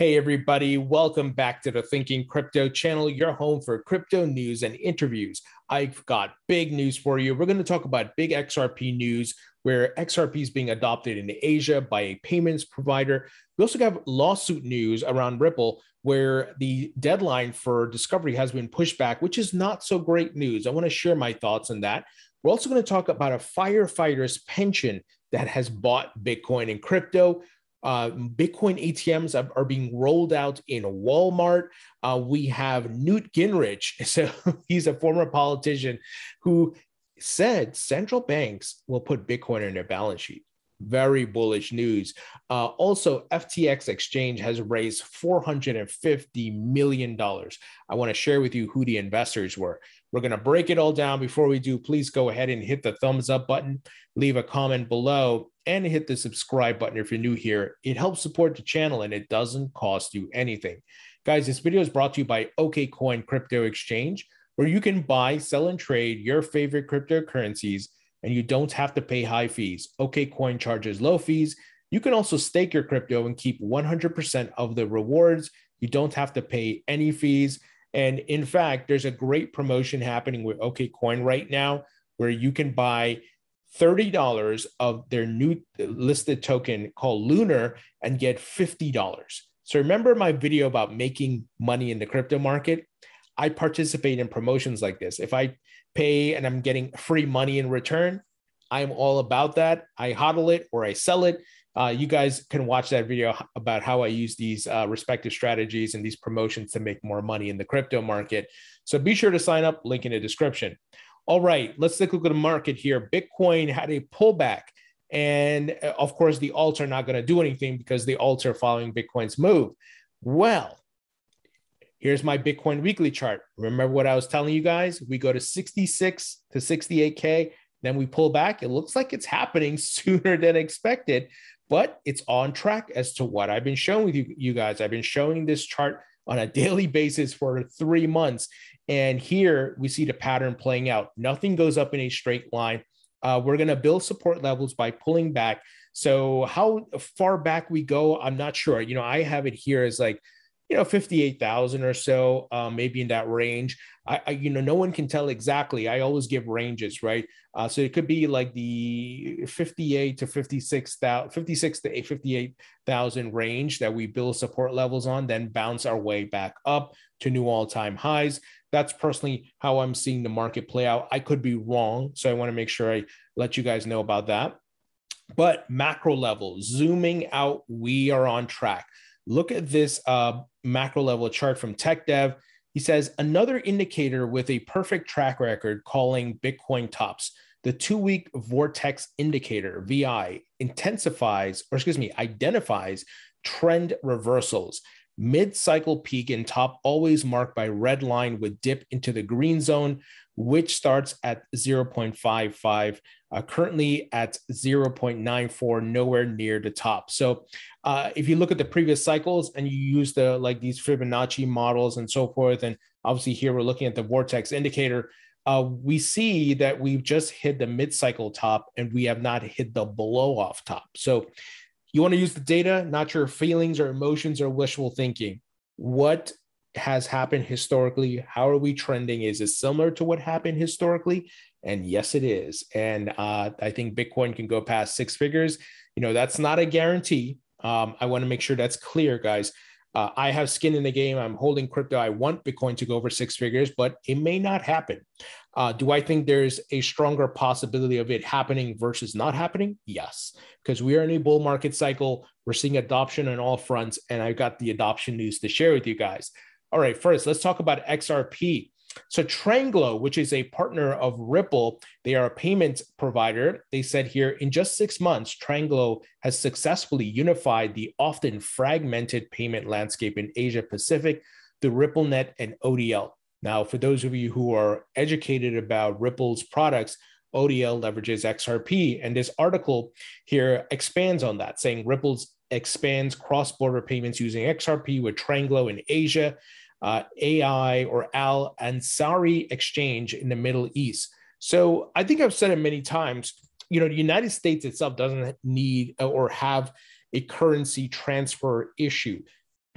Hey, everybody, welcome back to the Thinking Crypto channel, your home for crypto news and interviews. I've got big news for you. We're going to talk about big XRP news, where XRP is being adopted in Asia by a payments provider. We also have lawsuit news around Ripple, where the deadline for discovery has been pushed back, which is not so great news. I want to share my thoughts on that. We're also going to talk about a firefighter's pension that has bought Bitcoin and crypto. Bitcoin ATMs are being rolled out in Walmart. We have Newt Gingrich. So he's a former politician who said central banks will put Bitcoin in their balance sheet. Very bullish news. Also, FTX Exchange has raised $450 million. I want to share with you who the investors were. We're going to break it all down. Before we do, please go ahead and hit the thumbs up button, leave a comment below, and hit the subscribe button if you're new here. It helps support the channel and it doesn't cost you anything. Guys, this video is brought to you by OKCoin Crypto Exchange, where you can buy, sell, and trade your favorite cryptocurrencies, and you don't have to pay high fees. OKCoin charges low fees. You can also stake your crypto and keep 100% of the rewards. You don't have to pay any fees. And in fact, there's a great promotion happening with OKCoin right now, where you can buy $30 of their new listed token called Lunar and get $50. So remember my video about making money in the crypto market? I participate in promotions like this. If I pay and I'm getting free money in return, I'm all about that. I hodl it or I sell it. You guys can watch that video about how I use these respective strategies and these promotions to make more money in the crypto market. So be sure to sign up, link in the description. All right, let's take a look at the market here. Bitcoin had a pullback. And of course, the alts are not going to do anything because the alts are following Bitcoin's move. Well, here's my Bitcoin weekly chart. Remember what I was telling you guys? We go to 66 to 68K, then we pull back. It looks like it's happening sooner than expected, but it's on track as to what I've been showing with you guys. I've been showing this chart on a daily basis for 3 months. And here we see the pattern playing out. Nothing goes up in a straight line. We're going to build support levels by pulling back. So how far back we go, I'm not sure. I have it here as like, 58,000 or so, maybe in that range. No one can tell exactly. I always give ranges, right? So it could be like the 58 to 56,000, 56 to 58,000 range that we build support levels on, then bounce our way back up to new all-time highs. That's personally how I'm seeing the market play out. I could be wrong, so I want to make sure I let you guys know about that. But macro level, zooming out, we are on track. Look at this macro level chart from TechDev. He says, another indicator with a perfect track record calling Bitcoin tops. The 2-week Vortex indicator, VI, identifies trend reversals. Mid-cycle peak and top always marked by red line with dip into the green zone, which starts at 0.55, currently at 0.94, nowhere near the top. So if you look at the previous cycles and you use these Fibonacci models and so forth, and obviously here we're looking at the Vortex indicator, we see that we've just hit the mid-cycle top and we have not hit the blow-off top. So you want to use the data, not your feelings or emotions or wishful thinking. What has happened historically? How are we trending? Is it similar to what happened historically? And yes, it is. And I think Bitcoin can go past 6 figures. That's not a guarantee. I want to make sure that's clear, guys. I have skin in the game. I'm holding crypto. I want Bitcoin to go over 6 figures, but it may not happen. Do I think there's a stronger possibility of it happening versus not happening? Yes, because we are in a bull market cycle. We're seeing adoption on all fronts, and I've got the adoption news to share with you guys. All right, first, let's talk about XRP. So Tranglo, which is a partner of Ripple, they are a payment provider. They said here, in just 6 months, Tranglo has successfully unified the often fragmented payment landscape in Asia Pacific through RippleNet and ODL. Now, for those of you who are educated about Ripple's products, ODL leverages XRP. And this article here expands on that, saying Ripple's expands cross-border payments using XRP with Tranglo in Asia, AI or Ansari Exchange in the Middle East. So I think I've said it many times, the United States itself doesn't need or have a currency transfer issue.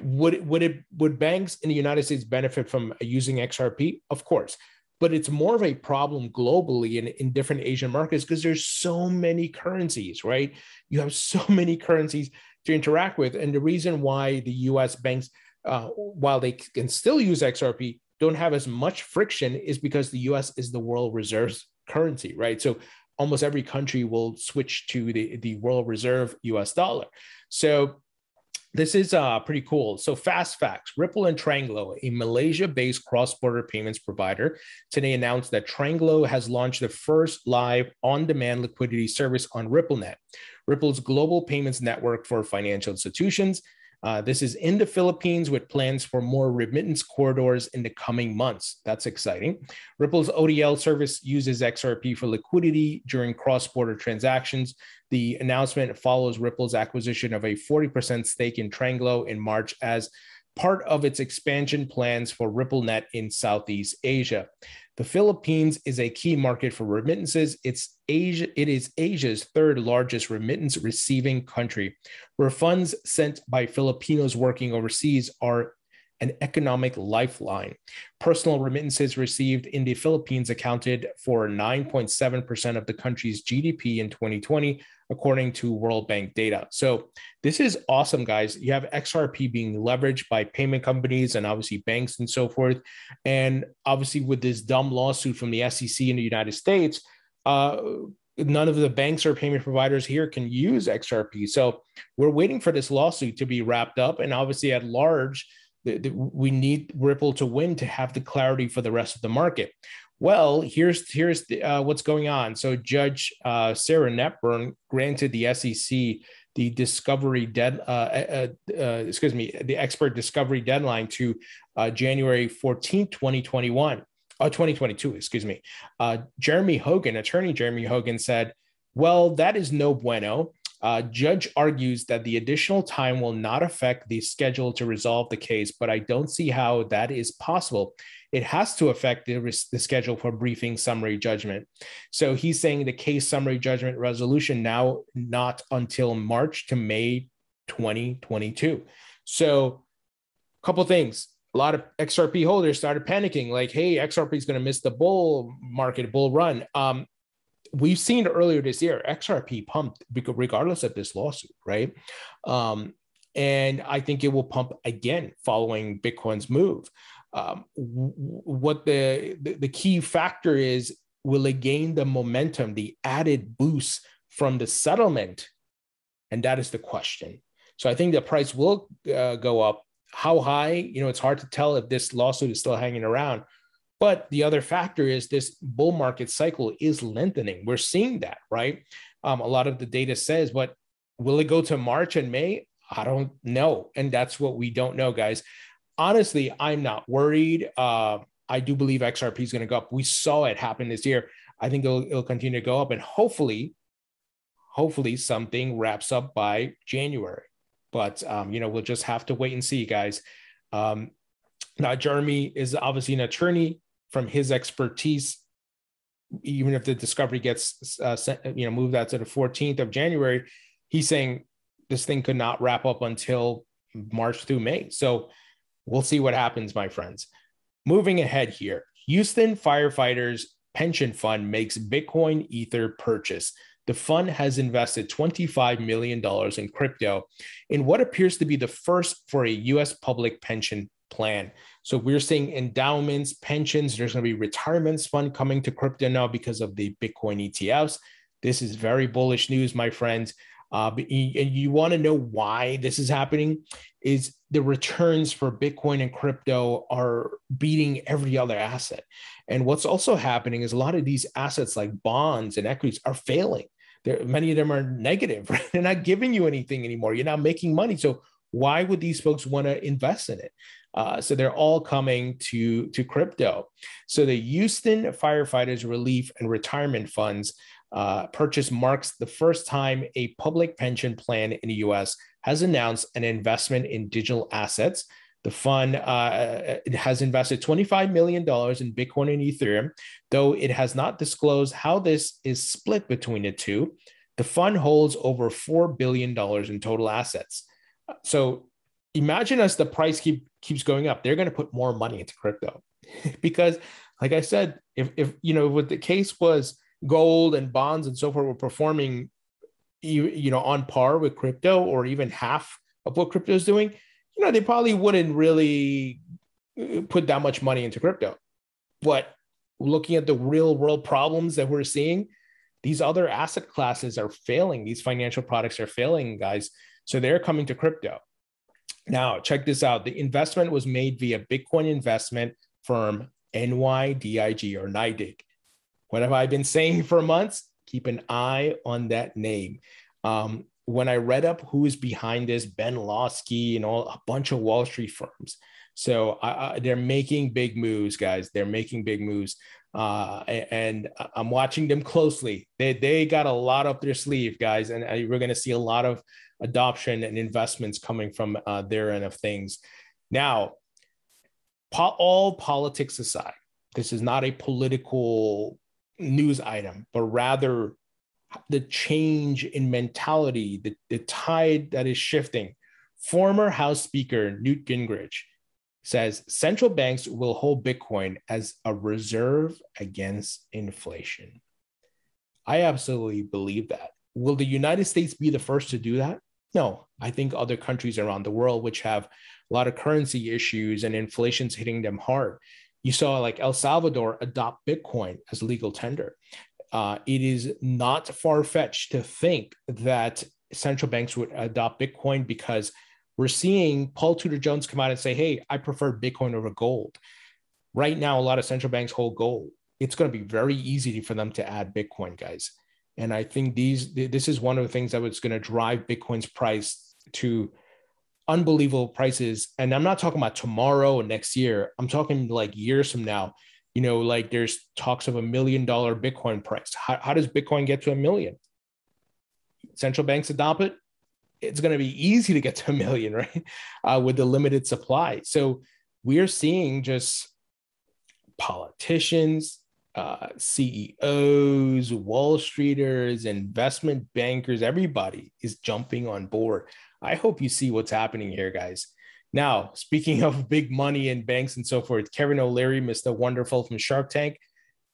Would banks in the United States benefit from using XRP? Of course, but it's more of a problem globally in different Asian markets because there's so many currencies, right? You have so many currencies to interact with, and the reason why the U.S. banks, while they can still use XRP, don't have as much friction is because the U.S. is the world reserves currency, right? So almost every country will switch to the world reserve US dollar. So this is pretty cool. So fast facts, Ripple and Tranglo, a Malaysia-based cross-border payments provider, today announced that Tranglo has launched the first live on-demand liquidity service on RippleNet, Ripple's global payments network for financial institutions. This is in the Philippines with plans for more remittance corridors in the coming months. That's exciting. Ripple's ODL service uses XRP for liquidity during cross-border transactions. The announcement follows Ripple's acquisition of a 40% stake in Tranglo in March as part of its expansion plans for RippleNet in Southeast Asia. The Philippines is a key market for remittances. It is Asia's third largest remittance receiving country, where funds sent by Filipinos working overseas are an economic lifeline. Personal remittances received in the Philippines accounted for 9.7% of the country's GDP in 2020, according to World Bank data. So this is awesome, guys. You have XRP being leveraged by payment companies and obviously banks and so forth. And obviously with this dumb lawsuit from the SEC in the United States, none of the banks or payment providers here can use XRP. So we're waiting for this lawsuit to be wrapped up. And obviously at large, we need Ripple to win to have the clarity for the rest of the market. Well, here's what's going on. So Judge Sarah Netburn granted the SEC the the expert discovery deadline to January 14th, 2022, Jeremy Hogan, attorney Jeremy Hogan said, well, that is no bueno. Judge argues that the additional time will not affect the schedule to resolve the case, but I don't see how that is possible. It has to affect the schedule for briefing summary judgment. So he's saying the case summary judgment resolution now not until March to May 2022. So a couple of things. A lot of XRP holders started panicking like, hey, XRP is going to miss the bull run. We've seen earlier this year, XRP pumped regardless of this lawsuit, right? And I think it will pump again following Bitcoin's move. What the key factor is, will it gain the momentum, the added boost from the settlement? And that is the question. So I think the price will go up. How high? It's hard to tell if this lawsuit is still hanging around. But the other factor is this bull market cycle is lengthening. We're seeing that, right? A lot of the data says, but will it go to March and May? I don't know. And that's what we don't know, guys. Honestly, I'm not worried. I do believe XRP is going to go up. We saw it happen this year. I think it'll continue to go up, and hopefully something wraps up by January. But, we'll just have to wait and see, guys. Now, Jeremy is obviously an attorney. From his expertise, even if the discovery gets moved out to the 14th of January, he's saying this thing could not wrap up until March through May. So we'll see what happens, my friends. Moving ahead here, Houston Firefighters pension fund makes Bitcoin Ether purchase. The fund has invested $25 million in crypto in what appears to be the first for a U.S. public pension plan. So we're seeing endowments, pensions. There's going to be retirements fund coming to crypto now because of the Bitcoin ETFs. This is very bullish news, my friends. And you want to know why this is happening? Is the returns for Bitcoin and crypto are beating every other asset. And what's also happening is a lot of these assets like bonds and equities are failing. Many of them are negative. Right? They're not giving you anything anymore. You're not making money. So why would these folks want to invest in it? So they're all coming to crypto. So the Houston Firefighters Relief and Retirement Funds purchase marks the first time a public pension plan in the U.S. has announced an investment in digital assets. The fund has invested $25 million in Bitcoin and Ethereum, though it has not disclosed how this is split between the two. The fund holds over $4 billion in total assets. So imagine as the price keeps going up, they're going to put more money into crypto because, like I said, if what the case was, gold and bonds and so forth were performing, on par with crypto or even half of what crypto is doing, they probably wouldn't really put that much money into crypto. But looking at the real world problems that we're seeing, these other asset classes are failing. These financial products are failing, guys. So they're coming to crypto. Now, check this out. The investment was made via Bitcoin investment firm NYDIG or NYDIG. What have I been saying for months? Keep an eye on that name. When I read up who is behind this, Ben Lawsky and a bunch of Wall Street firms. So they're making big moves, guys. They're making big moves. And I'm watching them closely. They got a lot up their sleeve, guys. And we're going to see a lot of adoption and investments coming from their end of things. Now, all politics aside, this is not a political news item, but rather the change in mentality, the tide that is shifting. Former House Speaker Newt Gingrich says central banks will hold Bitcoin as a reserve against inflation. I absolutely believe that. Will the United States be the first to do that? No, I think other countries around the world, which have a lot of currency issues and inflation's hitting them hard. You saw like El Salvador adopt Bitcoin as legal tender. It is not far-fetched to think that central banks would adopt Bitcoin because we're seeing Paul Tudor Jones come out and say, hey, I prefer Bitcoin over gold. Right now, a lot of central banks hold gold. It's going to be very easy for them to add Bitcoin, guys. And I think this is one of the things that was going to drive Bitcoin's price to unbelievable prices. And I'm not talking about tomorrow or next year. I'm talking like years from now. Like there's talks of $1 million Bitcoin price. How does Bitcoin get to 1 million? Central banks adopt it. It's going to be easy to get to 1 million, right? With the limited supply. So we're seeing just politicians, CEOs, Wall Streeters, investment bankers, everybody is jumping on board. I hope you see what's happening here, guys. Now, speaking of big money and banks and so forth, Kevin O'Leary, Mr. Wonderful from Shark Tank,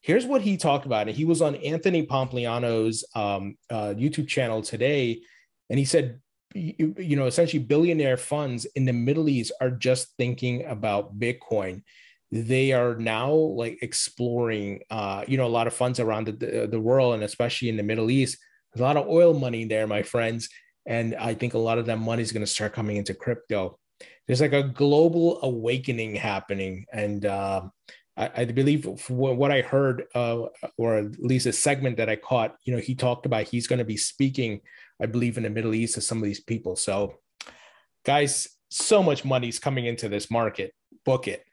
here's what he talked about. And he was on Anthony Pompliano's YouTube channel today. And he said, essentially billionaire funds in the Middle East are just thinking about Bitcoin. They are now like exploring, a lot of funds around the world, and especially in the Middle East. There's a lot of oil money there, my friends. And I think a lot of that money is going to start coming into crypto. There's like a global awakening happening. And I believe what I heard, or at least a segment that I caught, he talked about he's going to be speaking, I believe, in the Middle East to some of these people. So guys, so much money is coming into this market. Book it.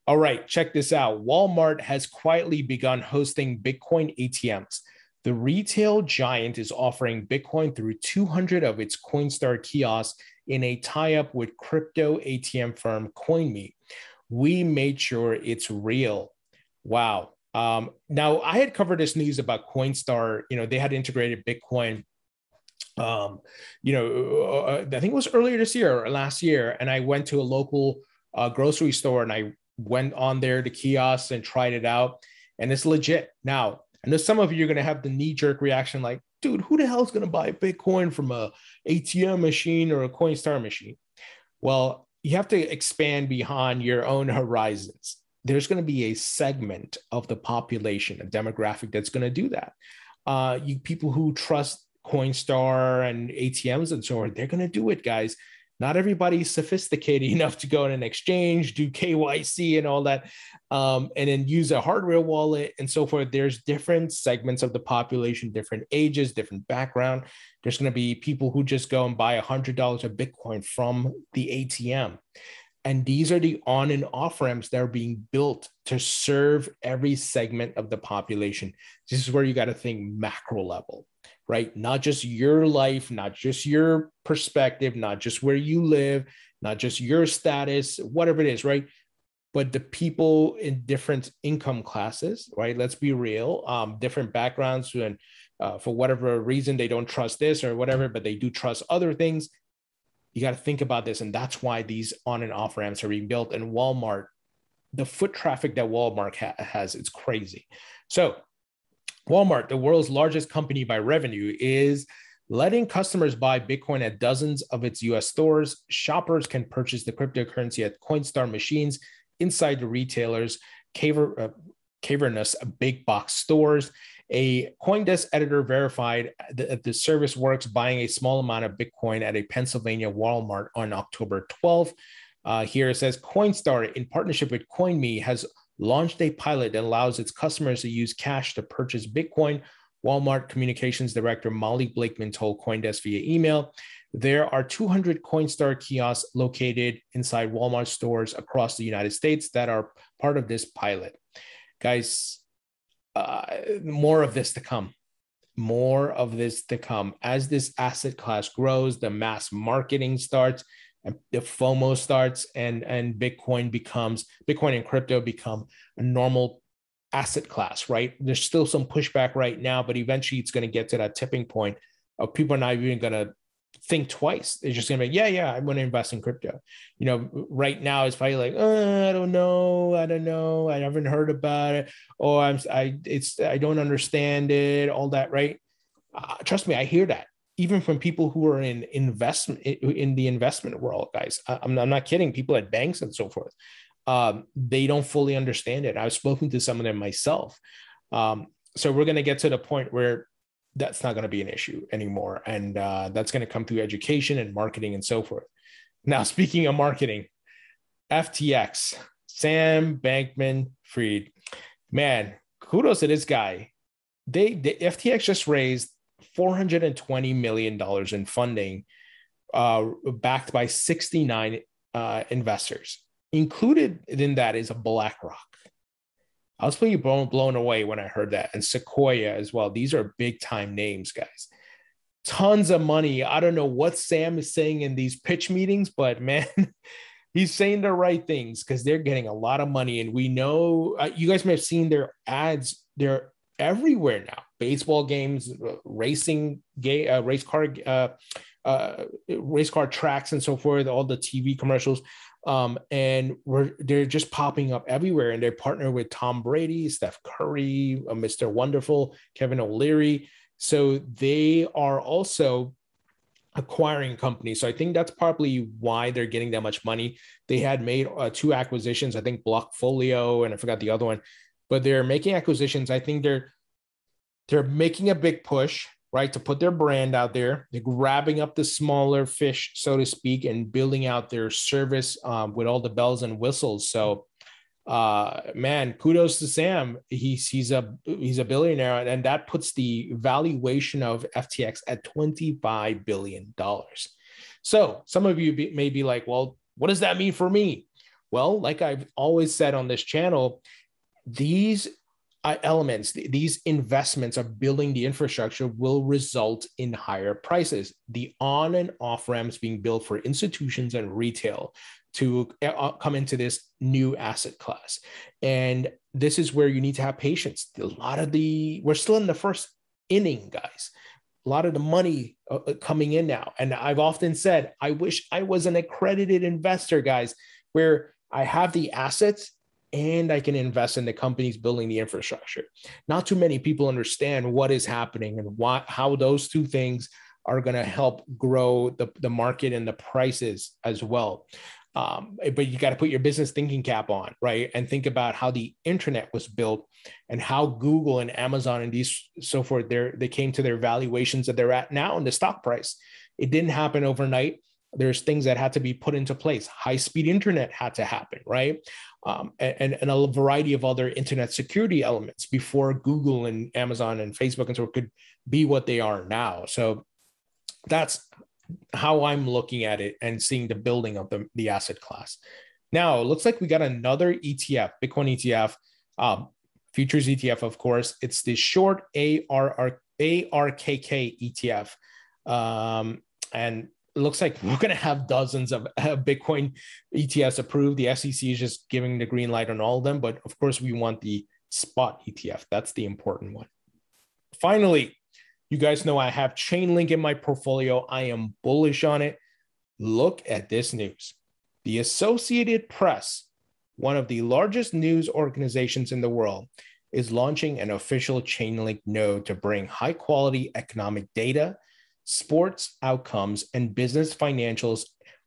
All right, check this out. Walmart has quietly begun hosting Bitcoin ATMs. The retail giant is offering Bitcoin through 200 of its Coinstar kiosks in a tie-up with crypto ATM firm CoinMe. We made sure it's real. Wow. Now, I had covered this news about Coinstar. They had integrated Bitcoin, I think it was earlier this year or last year, and I went to a local grocery store and I went on there, the kiosks, and tried it out, and it's legit. Now, I know some of you are going to have the knee-jerk reaction like, dude, who the hell is going to buy Bitcoin from a ATM machine or a Coinstar machine? Well, you have to expand beyond your own horizons. There's going to be a segment of the population, a demographic that's going to do that. You people who trust Coinstar and ATMs and so on, they're going to do it, guys. Not everybody's sophisticated enough to go in an exchange, do KYC and all that, and then use a hardware wallet and so forth. There's different segments of the population, different ages, different background. There's going to be people who just go and buy $100 of Bitcoin from the ATM. And these are the on and off ramps that are being built to serve every segment of the population. This is where you got to think macro level, right? Not just your life, not just your perspective, not just where you live, not just your status, whatever it is, right? But the people in different income classes, right? Let's be real, different backgrounds, and for whatever reason, they don't trust this or whatever, but they do trust other things. you got to think about this. And that's why these on and off ramps are being built. And Walmart, the foot traffic that Walmart has, it's crazy. So Walmart, the world's largest company by revenue, is letting customers buy Bitcoin at dozens of its US stores. Shoppers can purchase the cryptocurrency at Coinstar machines inside the retailers' cavernous big box stores. A CoinDesk editor verified that the service works, buying a small amount of Bitcoin at a Pennsylvania Walmart on October 12th. Here it says Coinstar, in partnership with CoinMe, has launched a pilot that allows its customers to use cash to purchase Bitcoin. Walmart Communications Director Molly Blakeman told CoinDesk via email. There are 200 Coinstar kiosks located inside Walmart stores across the United States that are part of this pilot. Guys, more of this to come. More of this to come. As this asset class grows, the mass marketing starts, and the FOMO starts, and Bitcoin and crypto become a normal asset class, right? There's still some pushback right now, but eventually it's going to get to that tipping point of people are not even going to think twice. They're just going to be, yeah, I want to invest in crypto. Right now it's probably like, I don't know, I haven't heard about it, or I don't understand it, all that, right? Trust me, I hear that even from people who are in the investment world, guys. I'm not kidding. People at banks and so forth, they don't fully understand it. I've spoken to some of them myself. So we're going to get to the point where that's not going to be an issue anymore. And that's going to come through education and marketing and so forth. Now, speaking of marketing, FTX, Sam Bankman-Fried, man, kudos to this guy. The FTX just raised $420 million in funding, backed by 69 investors. Included in that is a BlackRock. I was pretty blown away when I heard that. And Sequoia as well. These are big time names, guys. Tons of money. I don't know what Sam is saying in these pitch meetings, but man, he's saying the right things because they're getting a lot of money. And we know, you guys may have seen their ads. They're everywhere now. Baseball games, race car tracks and so forth, all the TV commercials. And they're just popping up everywhere, and they partner with Tom Brady, Steph Curry, Mr. Wonderful, Kevin O'Leary. So they are also acquiring companies. So I think that's probably why they're getting that much money. They had made 2 acquisitions, I think Blockfolio, and I forgot the other one, but they're making acquisitions. I think they're making a big push, right, to put their brand out there. They're grabbing up the smaller fish, so to speak, and building out their service with all the bells and whistles. So, man, kudos to Sam. He's a billionaire, and that puts the valuation of FTX at $25 billion. So some of you may be like, well, what does that mean for me? Well, like I've always said on this channel, these elements, these investments of building the infrastructure will result in higher prices. The on and off ramps being built for institutions and retail to come into this new asset class. And this is where you need to have patience. We're still in the first inning, guys. A lot of the money coming in now. And I've often said, I wish I was an accredited investor, guys, where I have the assets and I can invest in the companies building the infrastructure. Not too many people understand what is happening and how those two things are going to help grow the market and the prices as well. But you got to put your business thinking cap on, right? And think about how the internet was built and how Google and Amazon and these so forth, they came to their valuations that they're at now in the stock price. It didn't happen overnight. There's things that had to be put into place. High-speed internet had to happen, right? And a variety of other internet security elements before Google and Amazon and Facebook and so could be what they are now. So that's how I'm looking at it and seeing the building of the asset class. Now, it looks like we got another ETF, Bitcoin ETF, futures ETF, of course. It's the short ARKK ETF. And it looks like we're going to have dozens of Bitcoin ETFs approved. The SEC is just giving the green light on all of them. But of course, we want the spot ETF. That's the important one. Finally, you guys know I have Chainlink in my portfolio. I am bullish on it. Look at this news. The Associated Press, one of the largest news organizations in the world, is launching an official Chainlink node to bring high-quality economic data, sports outcomes, and business financials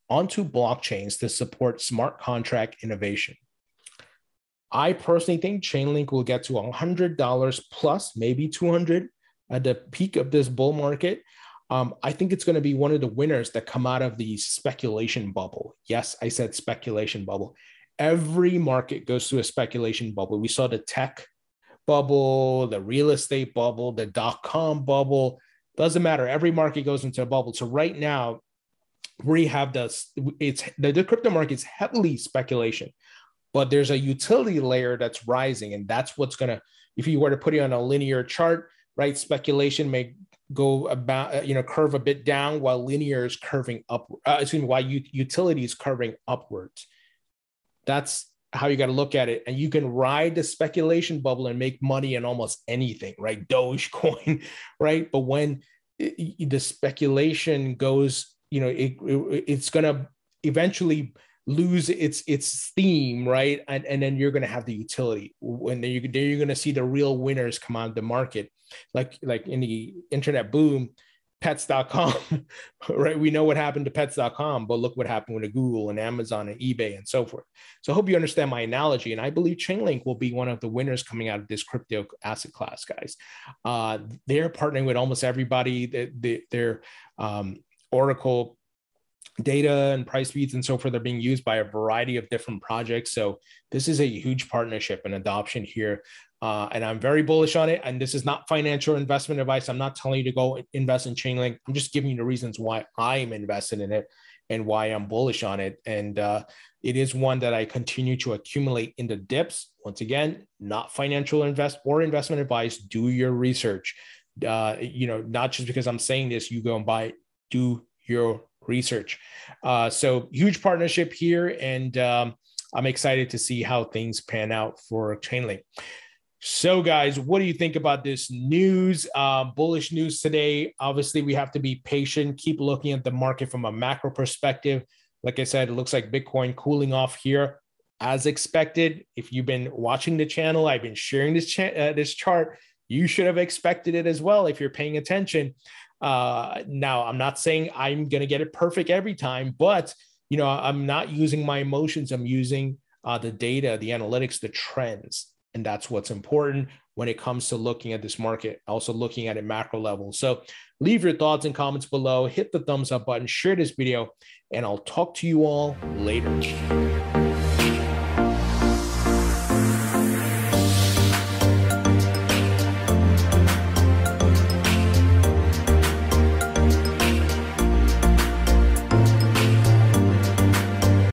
onto blockchains to support smart contract innovation. I personally think Chainlink will get to $100 plus, maybe $200 at the peak of this bull market. I think it's going to be one of the winners that come out of the speculation bubble. Yes, I said speculation bubble. Every market goes through a speculation bubble. We saw the tech bubble, the real estate bubble, the .com bubble. Doesn't matter. Every market goes into a bubble. So right now, we have the crypto market is heavily speculation, but there's a utility layer that's rising, and that's what's going to, if you were to put it on a linear chart, right, speculation may go about, curve a bit down while linear is curving up, while utility is curving upwards. That's how you got to look at it. And you can ride the speculation bubble and make money in almost anything, right? Dogecoin, right? But when the speculation goes, it's going to eventually lose its theme, right? And then you're going to have the utility. When you're going to see the real winners come on the market, like in the internet boom, pets.com, right? We know what happened to pets.com, but look what happened with Google and Amazon and eBay and so forth. So I hope you understand my analogy. And I believe Chainlink will be one of the winners coming out of this crypto asset class, guys. They're partnering with almost everybody. Their Oracle data and price feeds and so forth are being used by a variety of different projects. So this is a huge partnership and adoption here. And I'm very bullish on it. And this is not financial investment advice. I'm not telling you to go invest in Chainlink. I'm just giving you the reasons why I'm invested in it and why I'm bullish on it. And it is one that I continue to accumulate in the dips. Once again, not financial investment advice. Do your research. Not just because I'm saying this, you go and buy it. Do your research. So huge partnership here. And I'm excited to see how things pan out for Chainlink. So guys, what do you think about this news? Bullish news today. Obviously, we have to be patient, keep looking at the market from a macro perspective. Like I said, it looks like Bitcoin cooling off here as expected. If you've been watching the channel, I've been sharing this chart. You should have expected it as well if you're paying attention. Now, I'm not saying I'm going to get it perfect every time, but I'm not using my emotions. I'm using the data, the analytics, the trends. And that's what's important when it comes to looking at this market, also looking at it macro level. So leave your thoughts and comments below, hit the thumbs up button, share this video, and I'll talk to you all later.